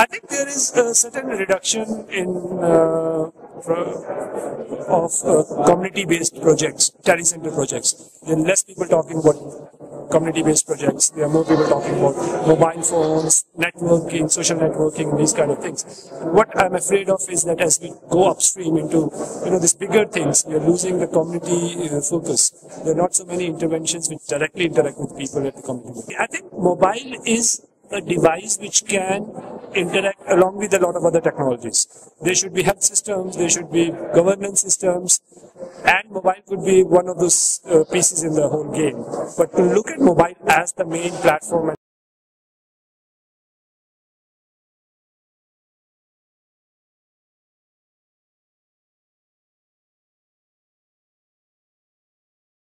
I think there is a certain reduction in community-based projects, study center projects. There are less people talking about community-based projects. There are more people talking about mobile phones, networking, social networking, these kind of things. And what I'm afraid of is that as we go upstream into these bigger things, we are losing the community focus. There are not so many interventions which directly interact with people at the community. I think mobile is a device which can interact along with a lot of other technologies. There should be health systems, there should be governance systems, and mobile could be one of those pieces in the whole game. But to look at mobile as the main platform